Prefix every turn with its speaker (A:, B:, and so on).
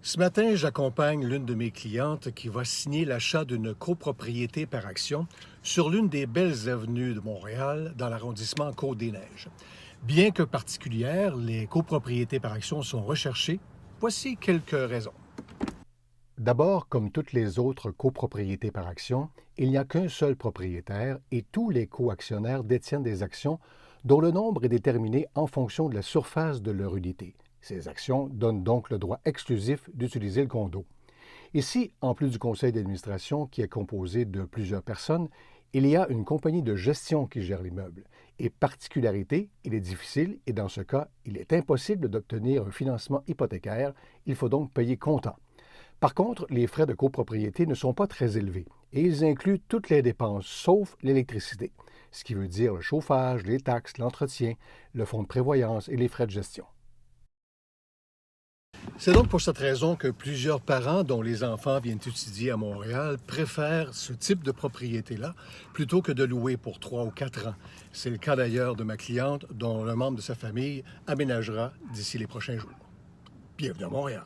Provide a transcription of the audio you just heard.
A: Ce matin, j'accompagne l'une de mes clientes qui va signer l'achat d'une copropriété par action sur l'une des belles avenues de Montréal, dans l'arrondissement Côte-des-Neiges. Bien que particulières, les copropriétés par action sont recherchées. Voici quelques raisons. D'abord, comme toutes les autres copropriétés par action, il n'y a qu'un seul propriétaire et tous les coactionnaires détiennent des actions dont le nombre est déterminé en fonction de la surface de leur unité. Ces actions donnent donc le droit exclusif d'utiliser le condo. Ici, en plus du conseil d'administration qui est composé de plusieurs personnes, il y a une compagnie de gestion qui gère l'immeuble. Et particularité, il est difficile et dans ce cas, il est impossible d'obtenir un financement hypothécaire. Il faut donc payer comptant. Par contre, les frais de copropriété ne sont pas très élevés et ils incluent toutes les dépenses sauf l'électricité, ce qui veut dire le chauffage, les taxes, l'entretien, le fonds de prévoyance et les frais de gestion. C'est donc pour cette raison que plusieurs parents dont les enfants viennent étudier à Montréal préfèrent ce type de propriété-là plutôt que de louer pour 3 ou 4 ans. C'est le cas d'ailleurs de ma cliente dont un membre de sa famille aménagera d'ici les prochains jours. Bienvenue à Montréal.